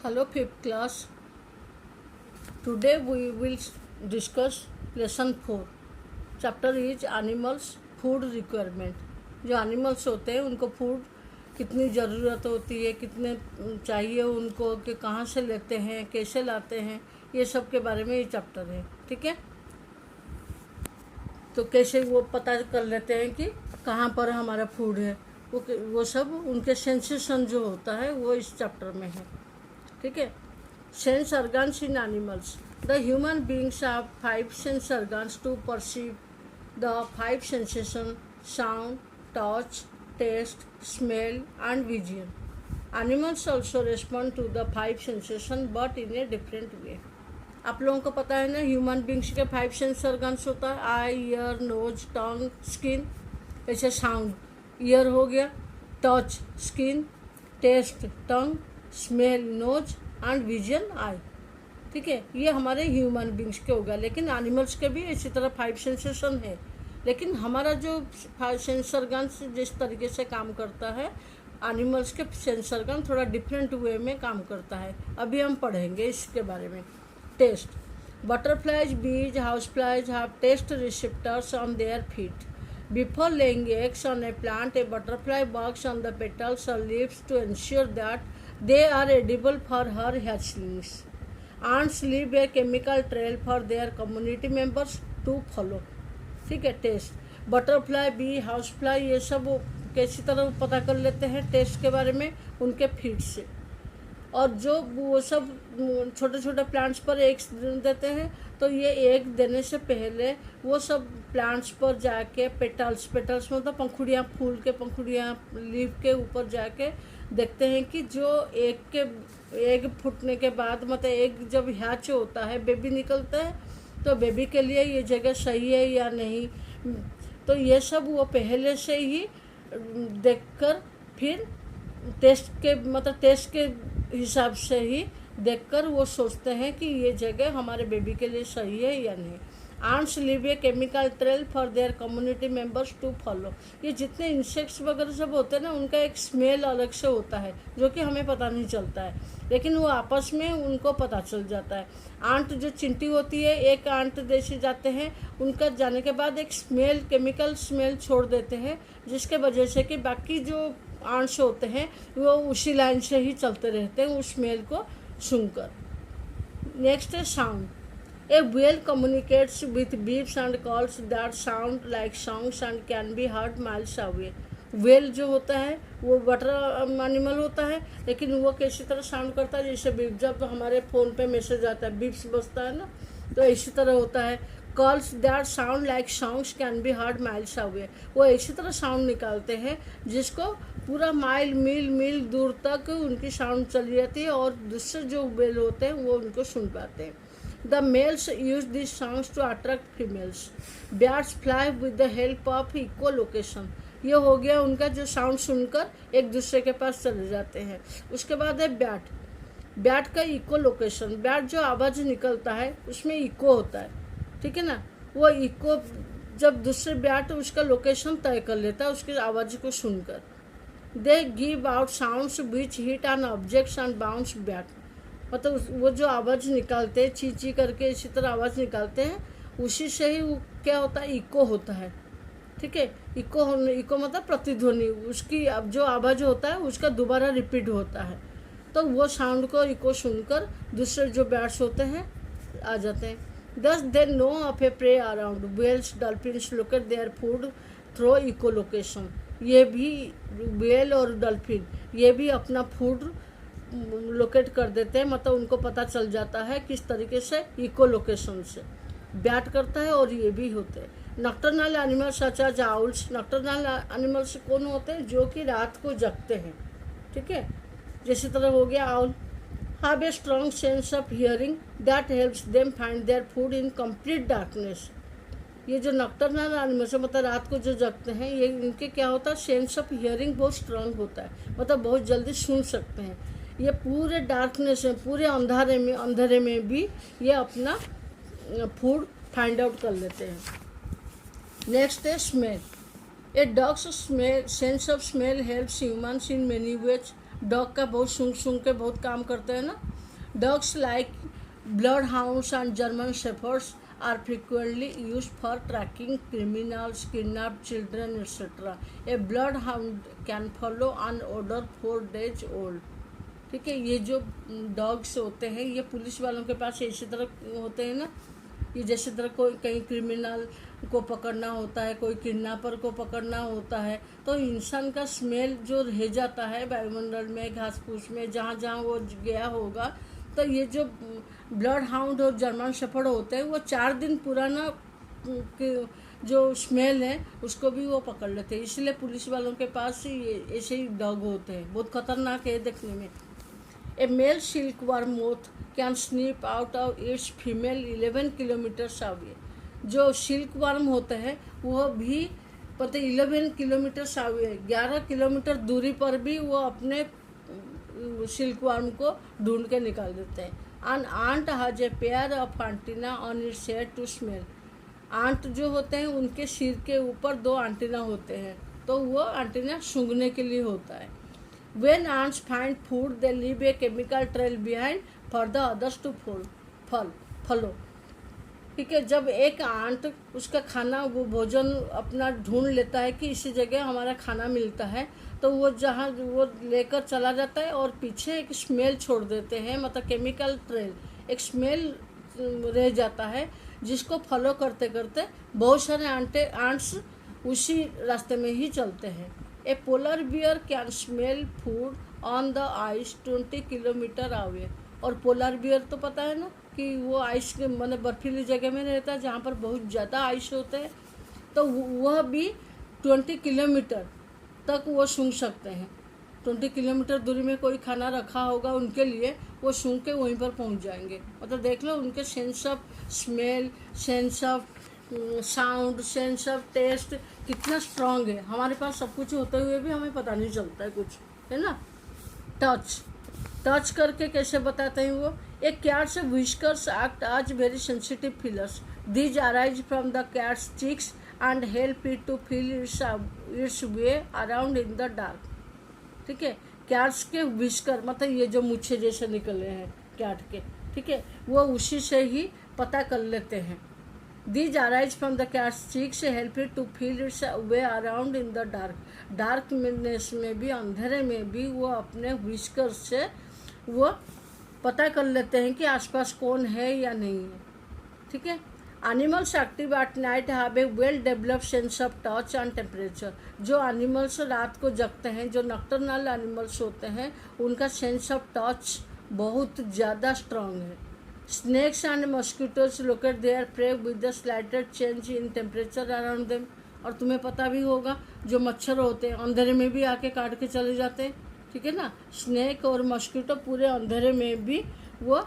Hello, fifth class. Today we will discuss lesson 4. Chapter is animals food requirement. जो animals होते हैं उनको food कितनी ज़रूरत होती है, कितने चाहिए उनको, कि कहाँ से लेते हैं, कैसे लाते हैं, ये सब के बारे में ये चैप्टर है. ठीक है, तो कैसे वो पता कर लेते हैं कि कहाँ पर हमारा फूड है, वो सब उनके सेंसेशन जो होता है वो इस चैप्टर में है. ठीक है. Sense organs in animals. The human beings have 5 sense organs to perceive the 5 sensations: sound, touch, taste, smell and vision. Animals also respond to the 5 sensations but in a different way. आप लोगों को पता है ना, human beings के 5 sense organs होता है: eye, ear, nose, tongue, skin. ऐसे साउंड ईयर हो गया, touch skin, taste tongue, smell nose and vision eye. ठीक है, ये हमारे ह्यूमन बींग्स के होगा. लेकिन एनिमल्स के भी इसी तरह 5 सेंसेशन है. लेकिन हमारा जो 5 सेंस ऑर्गन्स जिस तरीके से काम करता है, एनिमल्स के सेंस ऑर्गन थोड़ा डिफरेंट वे में काम करता है. अभी हम पढ़ेंगे इसके बारे में. Taste. Butterflies, bees, house flies have taste receptors on their feet. Before laying eggs on a plant, a butterfly works on the petals or leaves to ensure that they are edible for her hatchlings. Ants leave a chemical trail for their community members to follow. ठीक है. Taste. Butterfly, bee, house fly, ये सब कैसी तरह पता कर लेते हैं टेस्ट के बारे में? उनके फीट से. और जो वो सब छोटे छोटे प्लांट्स पर एग्स देते हैं, तो ये एग देने से पहले वो सब प्लांट्स पर जाके पेटल्स मतलब पंखुड़ियाँ, फूल के पंखुड़ियाँ, लीफ के ऊपर जाके देखते हैं कि जो एग फूटने के बाद, मतलब एग जब हैच होता है, बेबी निकलता है, तो बेबी के लिए ये जगह सही है या नहीं. तो ये सब वो पहले से ही देखकर फिर टेस्ट के हिसाब से ही देखकर वो सोचते हैं कि ये जगह हमारे बेबी के लिए सही है या नहीं. Ants leave a chemical trail for their community members to follow. ये जितने इंसेक्ट्स वगैरह सब होते हैं ना, उनका एक स्मेल अलग से होता है जो कि हमें पता नहीं चलता है, लेकिन वो आपस में उनको पता चल जाता है. आंट जो चिंटी होती है, एक आंट जैसे जाते हैं, उनका जाने के बाद एक स्मेल, केमिकल स्मेल छोड़ देते हैं, जिसके वजह से कि बाकी जो आंट्स होते हैं वो उसी लाइन से ही चलते रहते हैं उस स्मेल को सुनकर. नेक्स्ट है sound. A whale communicates with beeps and calls that sound like songs and can be heard miles away. Whale जो होता है वो वाटर एनिमल होता है, लेकिन वो कैसी तरह साउंड करता है? जैसे बीप, जब हमारे फ़ोन पे मैसेज आता है, बीप्स बजता है ना, तो इसी तरह होता है. Calls that sound like songs can be heard miles away. वो इसी तरह साउंड निकालते हैं जिसको पूरा मील दूर तक उनकी साउंड चली जाती है, और दूसरे जो वेल होते हैं वो उनको सुन पाते हैं. The males use this sounds to attract females. Birds fly with the help of echolocation. ये हो गया उनका जो साउंड सुनकर एक दूसरे के पास चले जाते हैं. उसके बाद है बैट का इको लोकेशन. बैट जो आवाज़ निकलता है उसमें इको होता है. ठीक है ना. वो इको जब दूसरे बैट उसका लोकेशन तय कर लेता है उसकी आवाज़ को सुनकर. They give out sounds which hit an objects and bounce back. मतलब वो जो आवाज़ निकालते हैं, ची करके इसी तरह आवाज़ निकालते हैं, उसी से ही वो क्या होता है, इको होता है. ठीक है. इको मतलब प्रतिध्वनि. उसकी अब जो आवाज़ होता है उसका दोबारा रिपीट होता है, तो वो साउंड को इको सुनकर दूसरे जो बैट्स होते हैं आ जाते हैं. Thus they know of a prey around. Whales, dolphins locate their food through echolocation. ये भी व्हेल और डॉल्फिन ये भी अपना फूड लोकेट कर देते हैं, मतलब उनको पता चल जाता है किस तरीके से, इकोलोकेशन से. बैट करता है और ये भी होते हैं. Nocturnal animals such as owls. Nocturnal animals कौन होते हैं? जो कि रात को जगते हैं. ठीक है. जैसे तरह हो गया owl. have a strong sense of hearing that helps them find their food in complete darkness. ये जो नॉक्टर्नल एनिमल्स है, मतलब रात को जो जगते हैं, ये इनके क्या होता है, सेंस ऑफ हियरिंग बहुत स्ट्रांग होता है, मतलब बहुत जल्दी सुन सकते हैं. ये पूरे डार्कनेस में, पूरे अंधेरे में भी ये अपना फूड फाइंड आउट कर लेते हैं. नेक्स्ट है smell. A dogs sense of smell helps humans in many ways. Dog का बहुत सूंघ सूंघ के बहुत काम करते हैं ना। Dogs like bloodhounds and German shepherds are frequently use for tracking criminals, kidnap children etcetera. A bloodhound can follow an odour 4 days old. ठीक है, ये जो डॉग्स होते हैं ये पुलिस वालों के पास इसी तरह होते हैं ना, ये जैसे तरह कोई कहीं क्रिमिनल को पकड़ना होता है, कोई किडनैपर को पकड़ना होता है, तो इंसान का स्मेल जो रह जाता है वायुमंडल में, घास फूस में, जहाँ जहाँ वो गया होगा, तो ये जो ब्लड हाउंड और जर्मन शेफर्ड होते हैं वो 4 दिन पुराना जो स्मेल है उसको भी वो पकड़ लेते हैं। इसलिए पुलिस वालों के पास ये ऐसे ही डॉग होते हैं, बहुत खतरनाक है देखने में। A male silkworm moth can sniff out of its female 11 kilometers away। जो सिल्कवर्म होते हैं वह भी पता 11 किलोमीटर अवे, 11 किलोमीटर दूरी पर भी वो अपने सिल्कवर्म को ढूंढ के निकाल देते हैं। An ant has a pair of antenna on its head to smell। Ant जो होते हैं उनके सिर के ऊपर 2 एंटीना होते हैं, तो वो एंटीना सूंघने के लिए होता है। When ants find food, they leave a chemical trail behind for the others to follow। ठीक है, जब एक आंट उसका खाना वो भोजन अपना ढूंढ लेता है कि इसी जगह हमारा खाना मिलता है, तो वो जहाँ वो लेकर चला जाता है और पीछे एक स्मेल छोड़ देते हैं, मतलब केमिकल ट्रेल, एक स्मेल रह जाता है जिसको फॉलो करते करते बहुत सारे आंट्स उसी रास्ते में ही चलते हैं। ए polar bear can smell food on the ice 20 kilometre away. और पोलर बियर तो पता है ना कि वो आइस के मतलब बर्फीली जगह में रहता है जहाँ पर बहुत ज़्यादा आइस होते हैं, तो वह भी 20 किलोमीटर तक वो सूंघ सकते हैं। 20 किलोमीटर दूरी में कोई खाना रखा होगा उनके लिए, वो सूंघ के वहीं पर पहुँच जाएंगे। मतलब देख लो उनके sense of smell, sense of sound, sense of taste कितना स्ट्रांग है। हमारे पास सब कुछ होते हुए भी हमें पता नहीं चलता है कुछ, है ना। टच करके कैसे बताते हैं वो। एक cat's whiskers act as very sensitive feelers. These arise from the cat's cheeks and help it to feel its way around in the dark. ठीक है, कैट्स के व्हिस्कर मतलब ये जो मुच्छे जैसे निकले हैं कैट के, ठीक है, वो उसी से ही पता कर लेते हैं। These arise from the cat's cheeks, help it to feel its way around in the dark। Darkness में भी, अंधेरे में भी वो अपने व्हिस्कर से वो पता कर लेते हैं कि आसपास कौन है या नहीं है। ठीक है, animals active at night have a well developed sense of touch and temperature. जो एनिमल्स रात को जगते हैं, जो नॉकटर्नल एनिमल्स होते हैं, उनका सेंस ऑफ टच बहुत ज़्यादा स्ट्रांग है। Snakes and mosquitoes locate their prey with the slightest change in temperature around them। और तुम्हें पता भी होगा जो मच्छर होते हैं अंधेरे में भी आके काट के चले जाते हैं, ठीक है ना। स्नेक और मस्कीटो पूरे अंधेरे में भी वो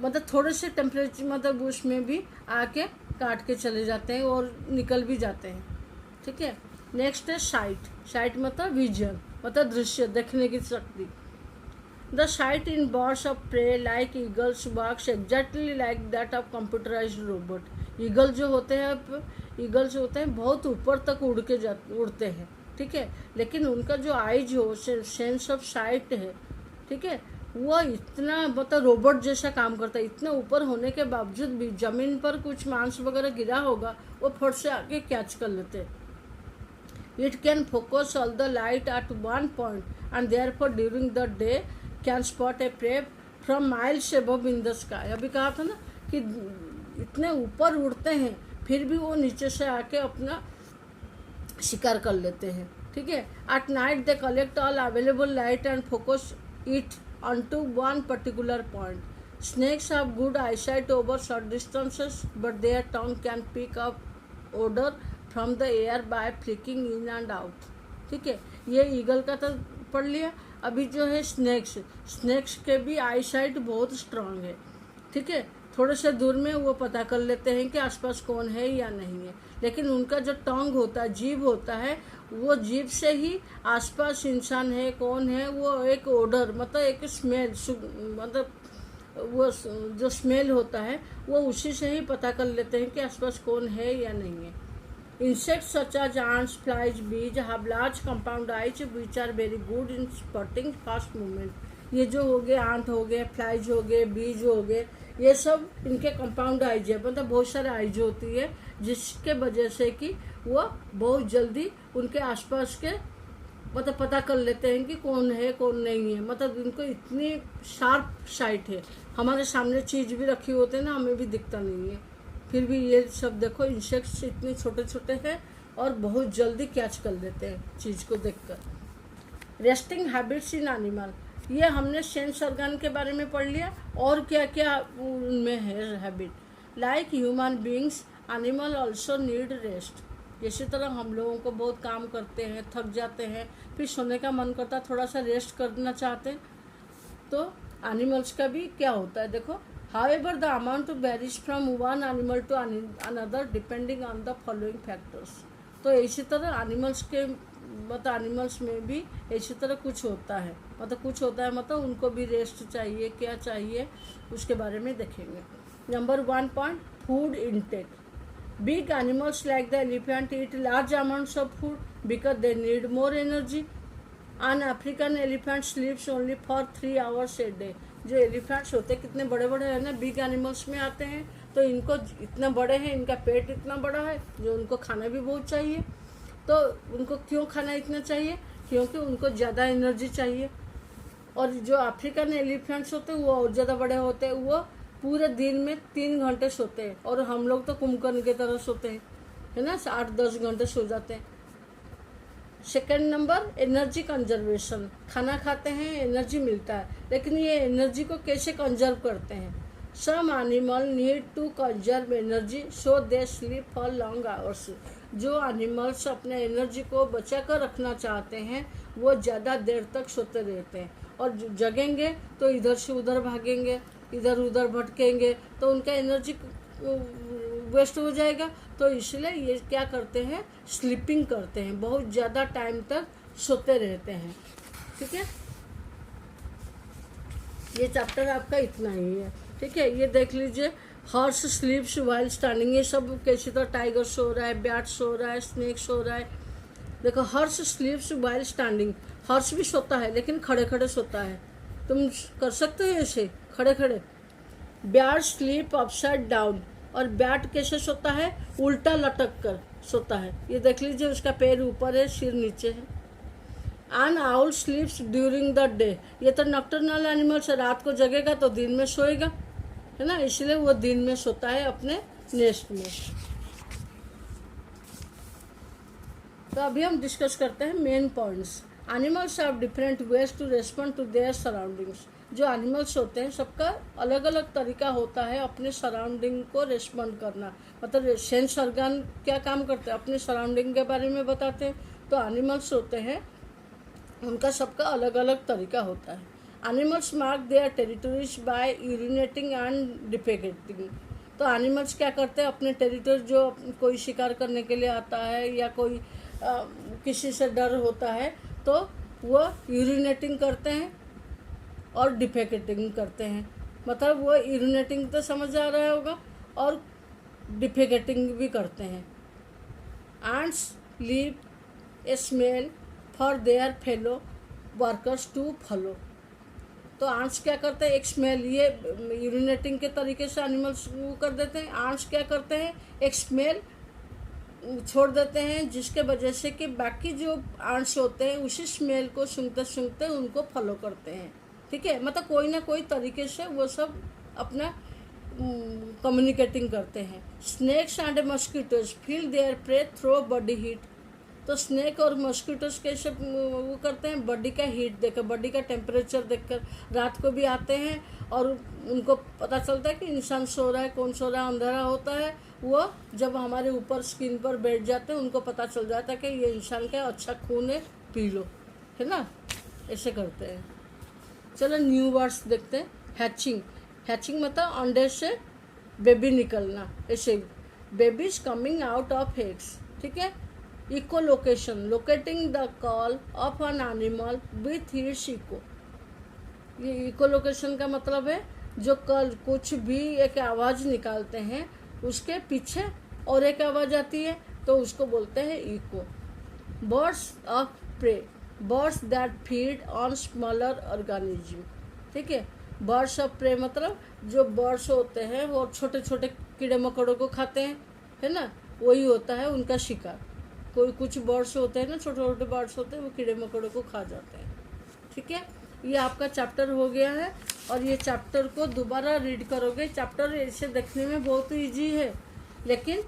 मतलब थोड़े से टेम्परेचर मतलब उसमें भी आके काट के चले जाते हैं और निकल भी जाते हैं। ठीक है, नेक्स्ट है साइट मतलब विजन, मतलब दृश्य, देखने की शक्ति। The sight in birds of prey like eagles works exactly like that of computerized robot। Eagle जो होते हैं बहुत ऊपर तक उड़ते हैं, ठीक है, लेकिन उनका जो आइज हो, सेंस ऑफ साइट है, ठीक है, वो इतना मतलब रोबोट जैसा काम करता है। इतना ऊपर होने के बावजूद भी जमीन पर कुछ मांस वगैरह गिरा होगा वो फट से आके कैच कर लेते हैं। It can focus all the light at one point and therefore during the day can spot a prey from miles above in the sky। अभी कहा था ना कि इतने ऊपर उड़ते हैं फिर भी वो नीचे से आके अपना शिकार कर लेते हैं। ठीक है, at night they collect all available light and focus it onto one particular point। Snakes have good eyesight over short distances but their tongue can pick up odor from the air by flicking in and out. ठीक है, ये eagle का तो पढ़ लिया। अभी जो है स्नेक्स के भी आई साइट बहुत स्ट्रांग है। ठीक है, थोड़े से दूर में वो पता कर लेते हैं कि आसपास कौन है या नहीं है, लेकिन उनका जो टंग होता है, जीभ होता है, वो जीभ से ही आसपास इंसान है कौन है वो एक ओडर मतलब एक स्मेल मतलब वो जो स्मेल होता है वो उसी से ही पता कर लेते हैं कि आसपास कौन है या नहीं है। Insects such as ants, flies, bees have large compound eyes which are very good in spotting fast movement. ये जो हो गए आंट हो गए, फ्लाइज हो गए, बीज हो गए, ये सब इनके कंपाउंड आइज है, मतलब बहुत सारे आइज होती है जिसके वजह से कि वो बहुत जल्दी उनके आसपास के मतलब पता कर लेते हैं कि कौन है कौन नहीं है। मतलब इनको इतनी शार्प साइट है, हमारे सामने चीज़ भी रखी होती है ना, हमें भी दिखता नहीं है, फिर भी ये सब देखो इंसेक्ट्स इतने छोटे छोटे हैं और बहुत जल्दी कैच कर लेते हैं चीज़ को देखकर। रेस्टिंग हैबिट्स इन एनिमल, ये हमने सेंस ऑर्गन के बारे में पढ़ लिया। और क्या क्या उनमें है habit. Like human beings animal also need rest. इसी तरह हम लोगों को बहुत काम करते हैं, थक जाते हैं, फिर सोने का मन करता है, थोड़ा सा रेस्ट करना चाहते हैं, तो एनिमल्स का भी क्या होता है देखो। However, the amount varies from one animal to another depending on the following factors. तो इसी तरह एनिमल्स के मतलब एनिमल्स में भी इसी तरह कुछ होता है, मतलब कुछ होता है, मतलब उनको भी रेस्ट चाहिए, क्या चाहिए उसके बारे में देखेंगे। Number 1 point, food intake. Big animals like the elephant eat large amounts of food because they need more energy. An African elephant sleeps only for 3 hours a day. जो एलिफेंट्स होते हैं कितने बड़े बड़े हैं ना, बिग एनिमल्स में आते हैं, तो इनको इतना बड़े हैं, इनका पेट इतना बड़ा है, जो उनको खाना भी बहुत चाहिए। तो उनको क्यों खाना इतना चाहिए? क्योंकि उनको ज़्यादा एनर्जी चाहिए। और जो अफ्रीकन एलिफेंट्स होते हैं वो और ज़्यादा बड़े होते हैं, वो पूरे दिन में 3 घंटे सोते हैं, और हम लोग तो कुंभकर्ण की तरह सोते हैं, है ना, 8-10 घंटे सो जाते हैं। Second number, energy conservation. खाना खाते हैं, एनर्जी मिलता है, लेकिन ये एनर्जी को कैसे कंजर्व करते हैं? Some animal need to conserve energy so they sleep for long hours. जो एनिमल्स अपने एनर्जी को बचा कर रखना चाहते हैं वो ज़्यादा देर तक सोते रहते हैं, और जगेंगे तो इधर से उधर भागेंगे, इधर उधर भटकेंगे, तो उनका एनर्जी वेस्ट हो जाएगा। तो इसलिए ये क्या करते हैं, स्लीपिंग करते हैं, बहुत ज़्यादा टाइम तक सोते रहते हैं। ठीक है, ये चैप्टर आपका इतना ही है। ठीक है, ये देख लीजिए, हॉर्स स्लीप्स व्हाइल स्टैंडिंग, ये सब कैसी तरह टाइगर सो रहा है, बैट सो रहा है, स्नेक सो रहा है। देखो, हॉर्स स्लीप्स व्हाइल स्टैंडिंग, हॉर्स भी सोता है लेकिन खड़े खड़े सोता है, तुम कर सकते हो ऐसे खड़े खड़े। बैट स्लीप अपसाइड डाउन, और बैट कैसे सोता है, उल्टा लटक कर सोता है। ये देख लीजिए, उसका पैर ऊपर है, सिर नीचे है। N owl स्लीप्स during the day, ये तो नॉक्टर्नल एनिमल से, रात को जगेगा तो दिन में सोएगा, है ना, इसलिए वो दिन में सोता है अपने नेस्ट में। तो अभी हम डिस्कस करते हैं main points. Animals have different ways to respond to their surroundings. जो एनिमल्स होते हैं सबका अलग अलग तरीका होता है अपने सराउंडिंग को रेस्पॉन्ड करना। मतलब सेंस ऑर्गन क्या काम करते हैं, अपने सराउंडिंग के बारे में बताते हैं। तो एनिमल्स होते हैं, उनका सबका अलग अलग तरीका होता है। Animals mark their territories by urinating and defecating. तो एनिमल्स क्या करते हैं, अपने टेरिटरी, जो कोई शिकार करने के लिए आता है या कोई किसी से डर होता है, तो वो यूरिनेटिंग करते हैं और डिफेकेटिंग करते हैं। मतलब वो यूरिनेटिंग तो समझ आ रहा होगा, और डिफेकेटिंग भी करते हैं। Ants leave a smell for their fellow workers to follow. तो आंट्स क्या करते हैं, एक स्मेल, ये यूरिनेटिंग के तरीके से एनिमल्स वो कर देते हैं। आंट्स क्या करते हैं, एक स्मेल छोड़ देते हैं, जिसके वजह से कि बाकी जो आंट्स होते हैं उसी स्मेल को सूंघते सूंघते उनको फॉलो करते हैं। ठीक है, मतलब कोई ना कोई तरीके से वो सब अपना कम्युनिकेटिंग करते हैं। Snakes and mosquitoes feel their prey through body heat. तो स्नेक और मस्कीटोज कैसे वो करते हैं, बॉडी का हीट देखकर, बॉडी का टेम्परेचर देखकर रात को भी आते हैं, और उनको पता चलता है कि इंसान सो रहा है, कौन सो रहा है, अंधेरा होता है, वो जब हमारे ऊपर स्किन पर बैठ जाते हैं उनको पता चल जाता है कि ये इंसान का अच्छा खून है, पी लो, है ना, ऐसे करते हैं। चलो न्यू वर्ड्स देखते हैं। हैचिंग, हैचिंग मतलब अंडे से बेबी निकलना, ऐसे babies coming out of eggs. ठीक है। Echolocation, locating the call of an animal with hits echo. ये इकोलोकेशन का मतलब है जो कल कुछ भी एक आवाज़ निकालते हैं उसके पीछे और एक आवाज़ आती है, तो उसको बोलते हैं echo. Birds of prey, birds that feed on smaller organism. ठीक है, बर्ड्स ऑफ प्रे मतलब जो बर्ड्स होते हैं वो छोटे छोटे कीड़े मकोड़ों को खाते हैं, है ना, वही होता है उनका शिकार। कोई कुछ बर्ड्स होते हैं ना, छोटे छोटे बर्ड्स होते हैं, वो कीड़े मकोड़ों को खा जाते हैं। ठीक है, ये आपका चैप्टर हो गया है। और ये चैप्टर को दोबारा रीड करोगे। चैप्टर ऐसे देखने में बहुत ईजी है, लेकिन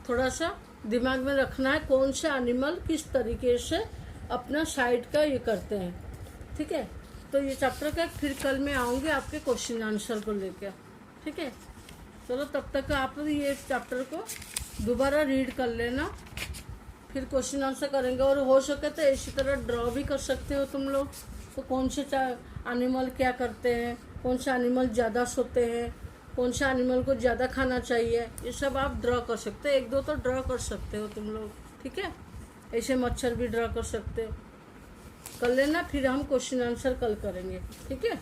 थोड़ा सा दिमाग में रखना है कौन से एनिमल किस तरीके से अपना साइड का ये करते हैं। ठीक है, तो ये चैप्टर का फिर कल मैं आऊँगी आपके क्वेश्चन आंसर को लेकर। ठीक है, चलो तब तक आप ये चैप्टर को दोबारा रीड कर लेना, फिर क्वेश्चन आंसर करेंगे। और हो सके तो इसी तरह ड्रॉ भी कर सकते हो तुम लोग। तो कौन से एनिमल क्या करते हैं, कौन से एनिमल ज़्यादा सोते हैं, कौन सा एनिमल को ज़्यादा खाना चाहिए, ये सब आप ड्रॉ कर सकते हो। एक दो तो ड्रॉ कर सकते हो तुम लोग। ठीक है, ऐसे मच्छर भी ड्रॉ कर सकते हो। कर लेना, फिर हम क्वेश्चन आंसर कल करेंगे। ठीक है।